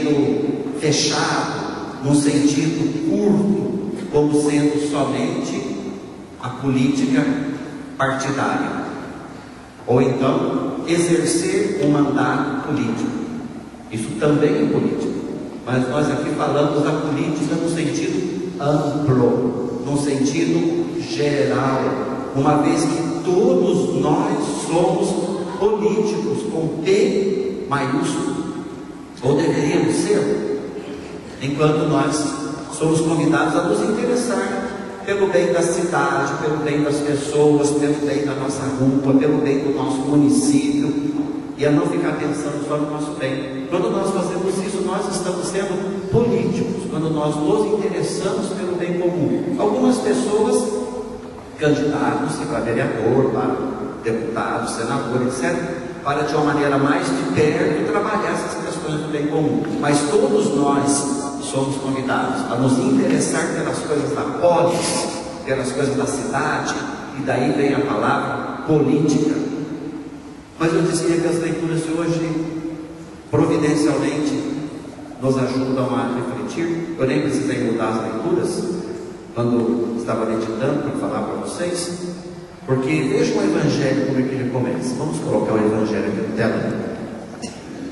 sentido fechado, num sentido curto, como sendo somente a política partidária, ou então exercer um mandato político. Isso também é política, mas nós aqui falamos da política no sentido amplo, no sentido geral, uma vez que todos nós somos políticos com P maiúsculo, ou deveríamos ser, enquanto nós somos convidados a nos interessar pelo bem da cidade, pelo bem das pessoas, pelo bem da nossa rua, pelo bem do nosso município, e a não ficar pensando só no nosso bem. Quando nós fazemos isso, nós estamos sendo políticos, quando nós nos interessamos pelo bem comum. Algumas pessoas, candidatos para vereador, para deputado, senador, etc., para de uma maneira mais de perto trabalhar essas questões do bem comum. Mas todos nós somos convidados a nos interessar pelas coisas da polis, pelas coisas da cidade, e daí vem a palavra política. Mas eu dizia que as leituras de hoje, providencialmente, nos ajudam a refletir. Eu nem precisei mudar as leituras quando estava meditando para falar para vocês, porque vejam o Evangelho como é que ele começa. Vamos colocar o Evangelho aqui na tela.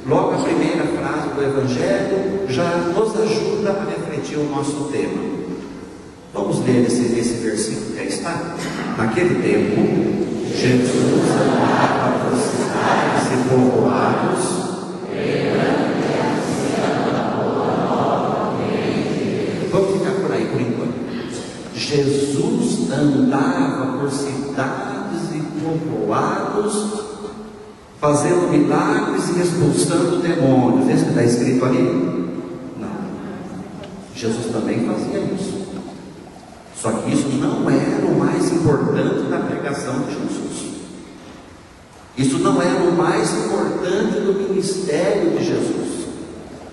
Logo a primeira frase do Evangelho já nos ajuda a refletir o nosso tema. Vamos ler esse versículo que aí está. Naquele tempo, Jesus andava por cidades e povoados, vamos ficar por aí por enquanto. Jesus andava por cidades e povoados, fazendo milagres e expulsando demônios. Esse que está escrito ali? Não. Jesus também fazia isso. Só que isso não era o mais importante da pregação de Jesus. Isso não era o mais importante do ministério de Jesus.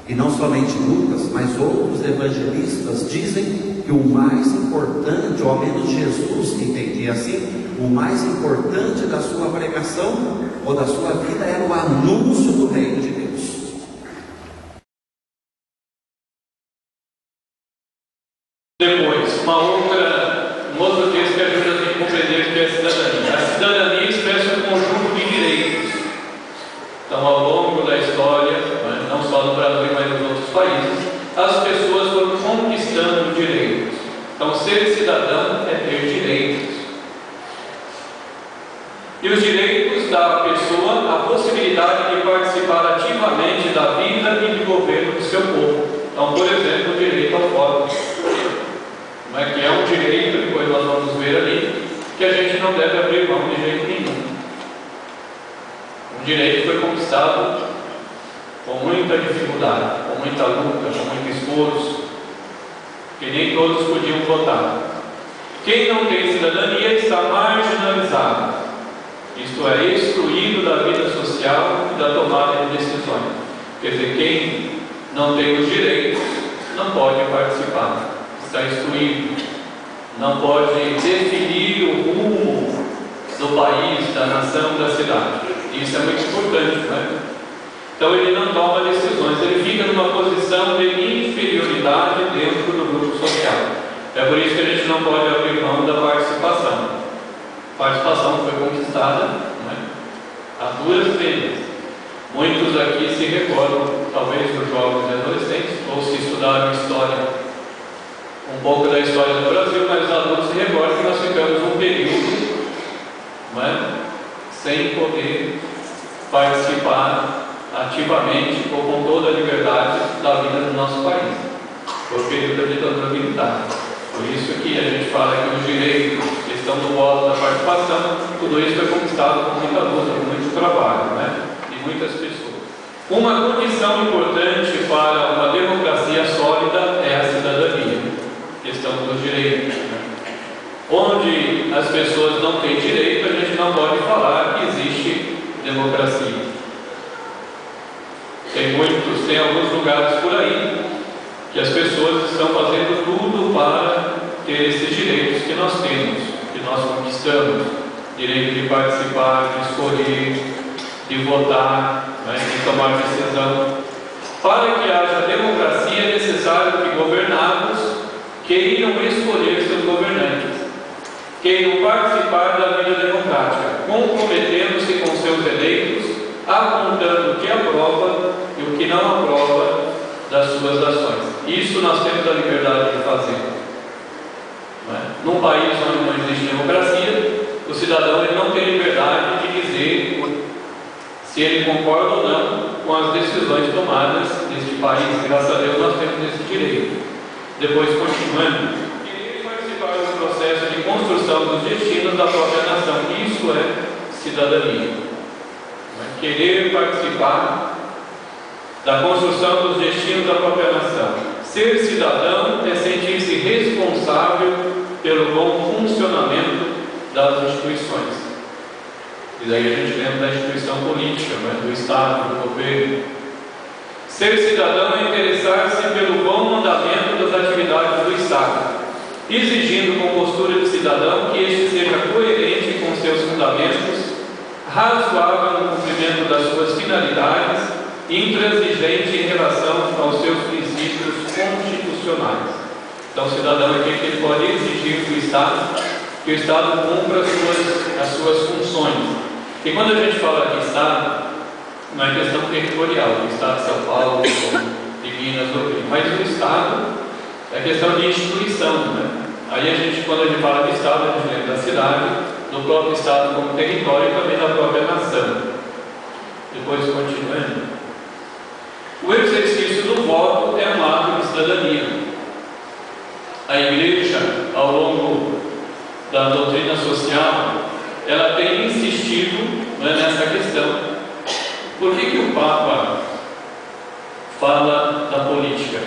E não somente Lucas, mas outros evangelistas dizem que o mais importante, ou ao menos Jesus entendia assim, o mais importante da sua pregação ou da sua vida era o anúncio do reino de Deus. Depois, um outro texto que ajuda a compreender o que é a cidadania. A cidadania expressa um conjunto de direitos. Então, ao longo da história, não só no Brasil, mas nos outros países, as pessoas foram conquistando direitos. Então, ser cidadão é ter direitos. E os direitos dão à pessoa a possibilidade de participar ativamente da vida e do governo do seu povo. Então, por exemplo, o direito ao voto, que é um direito, depois nós vamos ver ali, que a gente não deve abrir mão de jeito nenhum. Um direito foi conquistado com muita dificuldade, com muita luta, com muito esforço, que nem todos podiam votar. Quem não tem cidadania está marginalizado, isto é, excluído da vida social e da tomada de decisões. Quer dizer, quem não tem os direitos não pode participar, está excluído, não pode definir o rumo do país, da nação, da cidade. Isso é muito importante, Então ele não toma decisões, ele fica numa posição de inferioridade dentro do grupo social. É por isso que a gente não pode abrir mão da participação. A participação foi conquistada a duras penas. Muitos aqui se recordam, talvez dos jovens e adolescentes, ou se estudaram história, um pouco da história do Brasil, mas os adultos se recordam que nós ficamos um período sem poder participar ativamente ou com toda a liberdade da vida do nosso país. Foi o período da ditadura militar. Por isso que a gente fala que os direitos que estão no modo da participação, tudo isso foi conquistado com muita luta, com muito trabalho, de muitas pessoas. Uma condição importante para uma democracia sólida é a cidadania, questão dos direitos. Onde as pessoas não têm direito, a gente não pode falar que existe democracia. Tem alguns lugares por aí que as pessoas estão fazendo tudo para ter esses direitos que nós temos, que nós conquistamos. Direito de participar, de escolher, de votar, de tomar decisão. Para que haja queiram escolher seus governantes, queiram participar da vida democrática, comprometendo-se com seus eleitos, apontando o que aprova e o que não aprova das suas ações. Isso nós temos a liberdade de fazer. Não é? Num país onde não existe democracia, o cidadão ele não tem liberdade de dizer se ele concorda ou não com as decisões tomadas neste país. Graças a Deus nós temos esse direito. Depois, continuando, querer participar do processo de construção dos destinos da própria nação. Isso é cidadania. Querer participar da construção dos destinos da própria nação. Ser cidadão é sentir-se responsável pelo bom funcionamento das instituições. E daí a gente lembra da instituição política, né? Do Estado, do governo. Ser cidadão é interessar-se pelo bom andamento das atividades do Estado, exigindo com postura de cidadão que este seja coerente com seus fundamentos, razoável no cumprimento das suas finalidades e intransigente em relação aos seus princípios constitucionais. Então, o cidadão é aquele que ele pode exigir do Estado que o Estado cumpra as suas funções. E quando a gente fala de Estado, não é questão territorial, do Estado de São Paulo, de Minas, mas o Estado é questão de instituição, né? Aí a gente, quando a gente fala de Estado, a gente lembra da cidade, do próprio Estado como território e também da própria nação. Depois, continuando, o exercício do voto é um ato de cidadania. A Igreja, ao longo da doutrina social, ela tem insistido, né, nessa questão. Por que o Papa fala da política?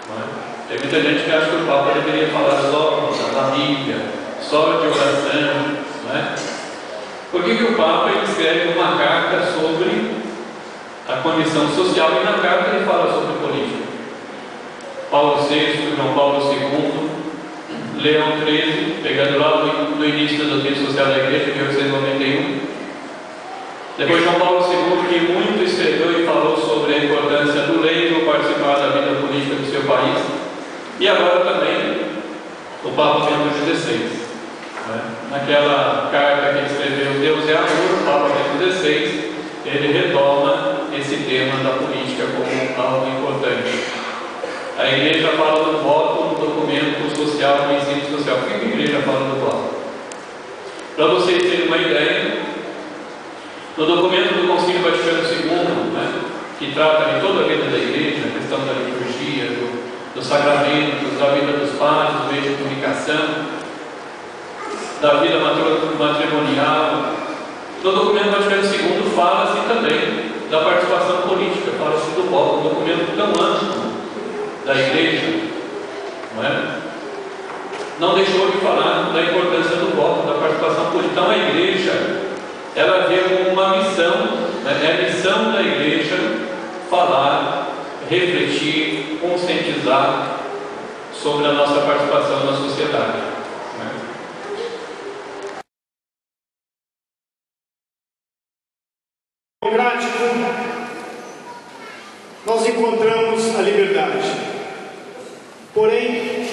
Não é? Tem muita gente que acha que o Papa deveria falar só da Bíblia, só de oração, não é? Por que o Papa escreve uma carta sobre a condição social e na carta ele fala sobre política? Paulo VI, João Paulo II, Leão XIII, pegando lá no início da doutrina social da Igreja, 1891. Depois João Paulo II, que muito escreveu e falou sobre a importância do leigo participar da vida política do seu país. E agora também o Papa Bento XVI. Né? Naquela carta que ele escreveu, Deus é amor, o Papa Bento XVI, ele retoma esse tema da política como algo importante. A Igreja fala do voto no documento social, no ensino social. Por que a Igreja fala do voto? Para vocês terem uma ideia, no documento do Concílio Vaticano II, né, que trata de toda a vida da Igreja, a questão da liturgia, dos sacramentos, da vida dos padres, do meio de comunicação, da vida matrimonial, no documento Vaticano II fala-se também da participação política, fala-se do voto, um documento tão amplo da Igreja, não é? Não deixou de falar da importância do voto, da participação política. Então a Igreja, ela vê como uma missão, né? É a missão da Igreja falar, refletir, conscientizar sobre a nossa participação na sociedade. Né? Democrático, nós encontramos a liberdade. Porém,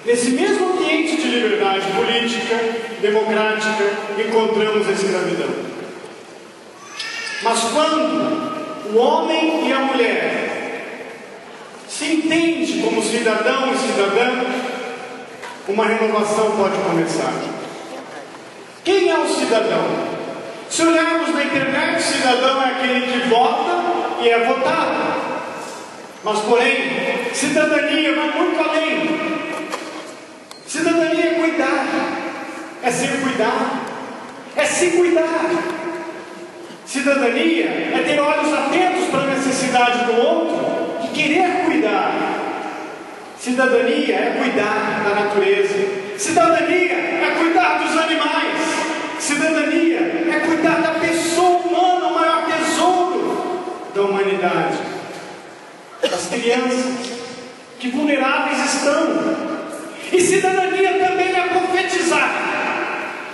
nesse mesmo ambiente de liberdade política, democrática, encontramos a escravidão. Mas quando o homem e a mulher se entendem como cidadão e cidadã, uma renovação pode começar. Quem é o cidadão? Se olharmos na internet, cidadão é aquele que vota e é votado. Mas, porém, cidadania vai muito além. Cidadania é cuidar, é ser cuidado, é se cuidar. Cidadania é ter olhos atentos para a necessidade do outro e querer cuidar. Cidadania é cuidar da natureza. Cidadania é cuidar dos animais. Cidadania é cuidar da pessoa humana, o maior tesouro da humanidade. Das crianças, que vulneráveis estão. E cidadania também é profetizar.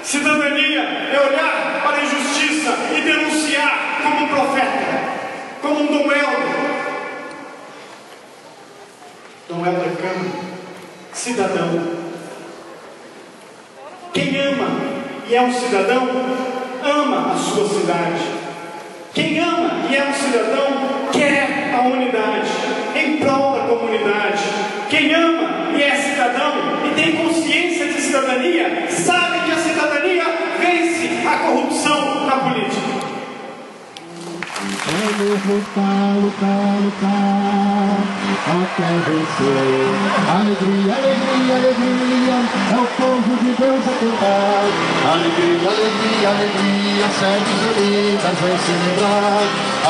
Cidadania é olhar para a injustiça e denunciar como um profeta, como um Dom Helder. Dom Helder Câmara, cidadão. Quem ama e é um cidadão, ama a sua cidade. Quem ama e é um cidadão, quer a unidade, em prol da comunidade. Quem ama e é cidadão e tem consciência de cidadania, sabe que a cidadania vence a corrupção na política. Vamos lutar, lutar, lutar, até vencer. Alegria, alegria, alegria, é o povo de Deus a cantar. Alegria, alegria, alegria, servos unidas vem celebrar.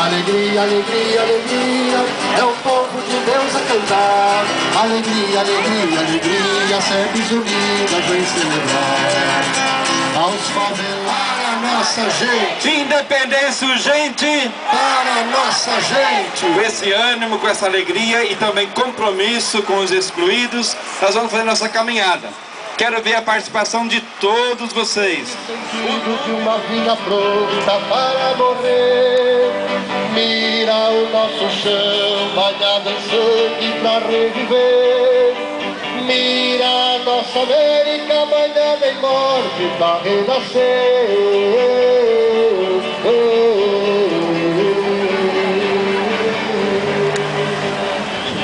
Alegria, alegria, alegria, é o povo de Deus a cantar. Alegria, alegria, alegria, servos unidas vem celebrar. Aos favelados, nossa gente, Independência urgente, para a nossa gente. com esse ânimo, com essa alegria e também compromisso com os excluídos, nós vamos fazer nossa caminhada. Quero ver a participação de todos vocês. Sentido de uma vida pronta para morrer. Mira o nosso chão, banhado em sangue para reviver. Mira a nossa América, banhada em morte para renascer.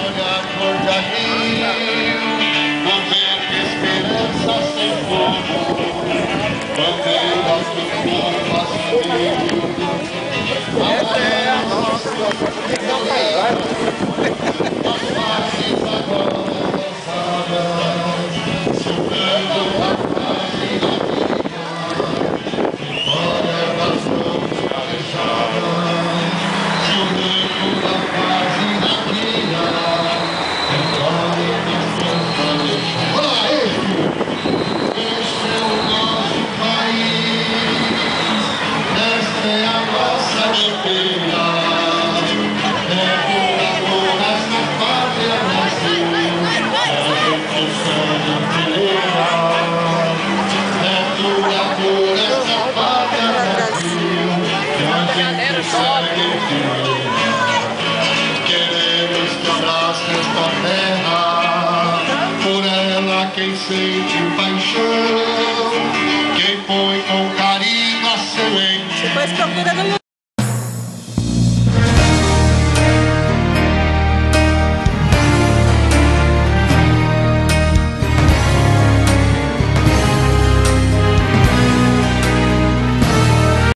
Olhar cor de anil, não ver que esperança sem fogo. Bandeiras que povo aceito. Essa é a nossa as faces agora lançadas, subindo a paz e a vida, fora das mãos calejadas, subindo a paz e a vida, fora das mãos calejadas. Olá, este é o nosso país, esta é a nossa bandeira. Queremos que abrace esta terra, por ela quem sente paixão, quem põe com carinho a semente. Depois procura no